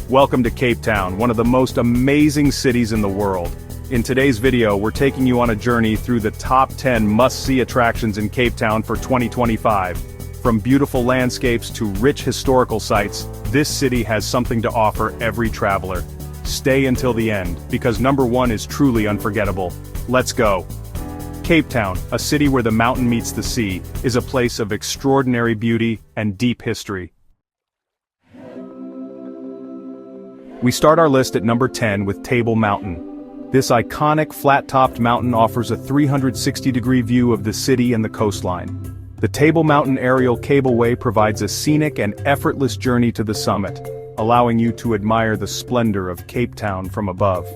Welcome to Cape Town, one of the most amazing cities in the world. In today's video, we're taking you on a journey through the top 10 must-see attractions in Cape Town for 2025. From beautiful landscapes to rich historical sites, this city has something to offer every traveler. Stay until the end, because number 1 is truly unforgettable. Let's go. Cape Town, a city where the mountain meets the sea, is a place of extraordinary beauty and deep history. We start our list at number 10 with Table Mountain. This iconic flat-topped mountain offers a 360-degree view of the city and the coastline. The Table Mountain aerial cableway provides a scenic and effortless journey to the summit, allowing you to admire the splendor of Cape Town from above.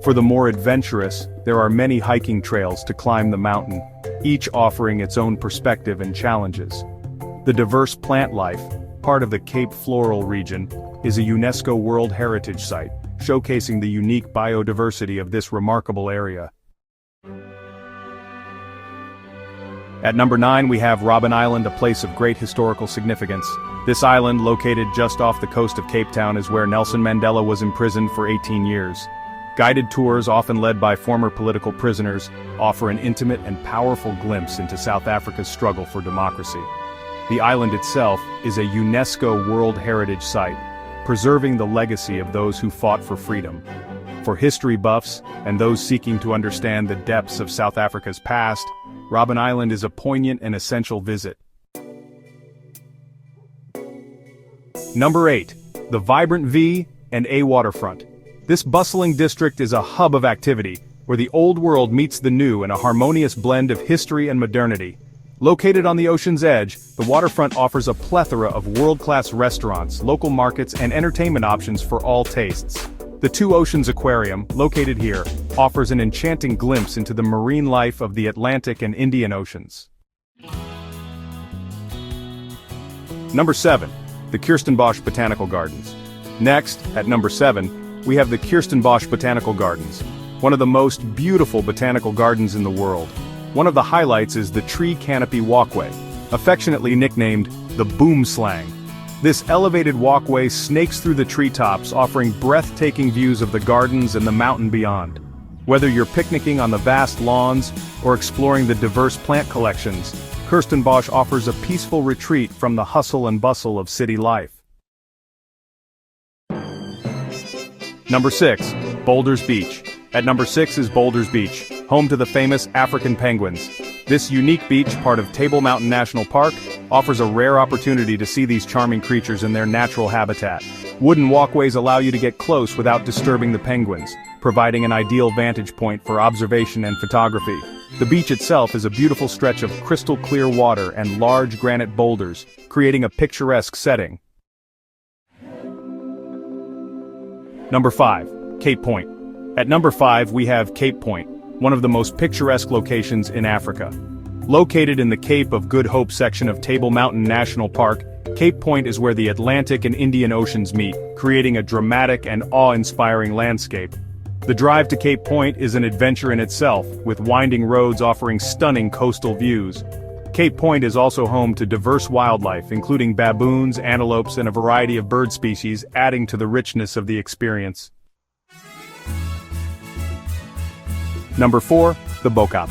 For the more adventurous, there are many hiking trails to climb the mountain, each offering its own perspective and challenges. The diverse plant life, part of the Cape Floral region, is a UNESCO World Heritage Site, showcasing the unique biodiversity of this remarkable area. At number 9 we have Robben Island, a place of great historical significance. This island, located just off the coast of Cape Town, is where Nelson Mandela was imprisoned for 18 years. Guided tours, often led by former political prisoners, offer an intimate and powerful glimpse into South Africa's struggle for democracy. The island itself is a UNESCO World Heritage Site, preserving the legacy of those who fought for freedom. For history buffs, and those seeking to understand the depths of South Africa's past, Robben Island is a poignant and essential visit. Number 8. The vibrant V&A Waterfront. This bustling district is a hub of activity, where the old world meets the new in a harmonious blend of history and modernity. Located on the ocean's edge, the waterfront offers a plethora of world-class restaurants, local markets, and entertainment options for all tastes. The Two Oceans Aquarium, located here, offers an enchanting glimpse into the marine life of the Atlantic and Indian Oceans. Number 7. The Kirstenbosch Botanical Gardens. Next, at number 7, we have the Kirstenbosch Botanical Gardens, one of the most beautiful botanical gardens in the world. One of the highlights is the Tree Canopy Walkway, affectionately nicknamed the Boomslang. This elevated walkway snakes through the treetops, offering breathtaking views of the gardens and the mountain beyond. Whether you're picnicking on the vast lawns or exploring the diverse plant collections, Kirstenbosch offers a peaceful retreat from the hustle and bustle of city life. Number 6. Boulders Beach. At number 6 is Boulders Beach, home to the famous African penguins. This unique beach, part of Table Mountain National Park, offers a rare opportunity to see these charming creatures in their natural habitat. Wooden walkways allow you to get close without disturbing the penguins, providing an ideal vantage point for observation and photography. The beach itself is a beautiful stretch of crystal-clear water and large granite boulders, creating a picturesque setting. Number 5. Cape Point. At number 5 we have Cape Point, one of the most picturesque locations in Africa. Located in the Cape of Good Hope section of Table Mountain National Park, Cape Point is where the Atlantic and Indian Oceans meet, creating a dramatic and awe-inspiring landscape. The drive to Cape Point is an adventure in itself, with winding roads offering stunning coastal views. Cape Point is also home to diverse wildlife, including baboons, antelopes, and a variety of bird species, adding to the richness of the experience. Number 4. The Bo-Kaap.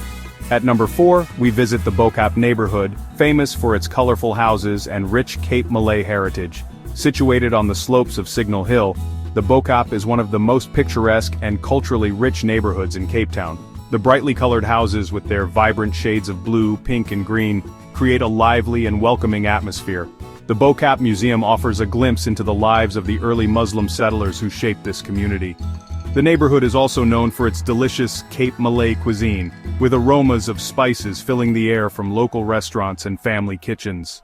At number 4, we visit the Bo-Kaap neighborhood, famous for its colorful houses and rich Cape Malay heritage. Situated on the slopes of Signal Hill, the Bo-Kaap is one of the most picturesque and culturally rich neighborhoods in Cape Town. The brightly colored houses, with their vibrant shades of blue, pink, and green, create a lively and welcoming atmosphere. The Bo-Kaap Museum offers a glimpse into the lives of the early Muslim settlers who shaped this community. The neighborhood is also known for its delicious Cape Malay cuisine, with aromas of spices filling the air from local restaurants and family kitchens.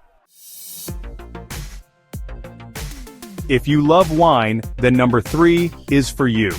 If you love wine, then number 3 is for you.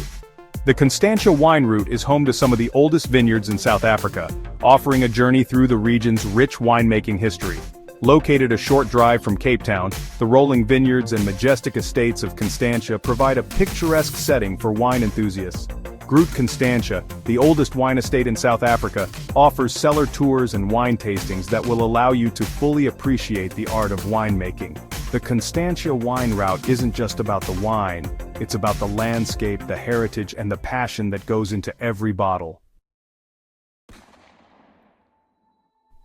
The Constantia wine route is home to some of the oldest vineyards in South Africa, offering a journey through the region's rich winemaking history. Located a short drive from Cape Town, the rolling vineyards and majestic estates of Constantia provide a picturesque setting for wine enthusiasts. Groot Constantia, the oldest wine estate in South Africa, offers cellar tours and wine tastings that will allow you to fully appreciate the art of winemaking. The Constantia wine route isn't just about the wine, it's about the landscape, the heritage, and the passion that goes into every bottle.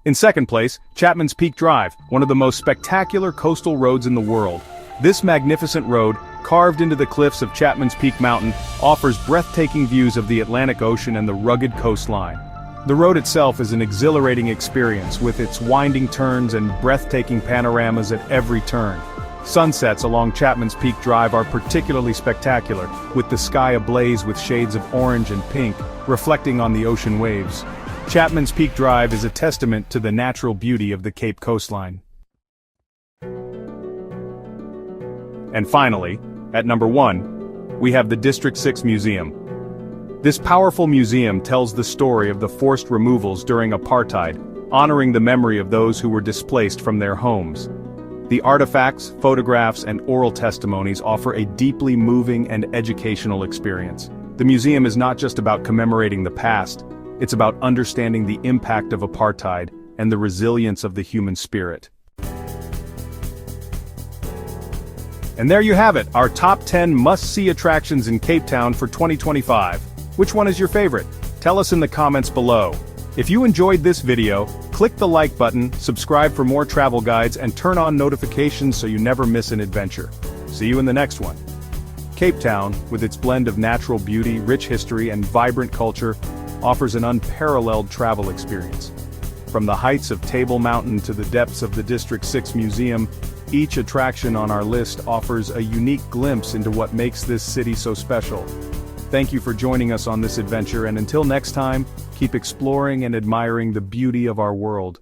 In second place, Chapman's Peak Drive, one of the most spectacular coastal roads in the world. This magnificent road, carved into the cliffs of Chapman's Peak Mountain, offers breathtaking views of the Atlantic Ocean and the rugged coastline. The road itself is an exhilarating experience, with its winding turns and breathtaking panoramas at every turn. Sunsets along Chapman's Peak Drive are particularly spectacular, with the sky ablaze with shades of orange and pink, reflecting on the ocean waves. Chapman's Peak Drive is a testament to the natural beauty of the Cape coastline. And finally, at number 1, we have the District 6 Museum. This powerful museum tells the story of the forced removals during apartheid, honoring the memory of those who were displaced from their homes. The artifacts, photographs, and oral testimonies offer a deeply moving and educational experience. The museum is not just about commemorating the past, it's about understanding the impact of apartheid and the resilience of the human spirit. And there you have it, our top 10 must-see attractions in Cape Town for 2025. Which one is your favorite? Tell us in the comments below. If you enjoyed this video, click the like button, subscribe for more travel guides, and turn on notifications so you never miss an adventure. See you in the next one. Cape Town, with its blend of natural beauty, rich history, and vibrant culture, offers an unparalleled travel experience. From the heights of Table Mountain to the depths of the District 6 Museum, each attraction on our list offers a unique glimpse into what makes this city so special. Thank you for joining us on this adventure, and until next time, keep exploring and admiring the beauty of our world.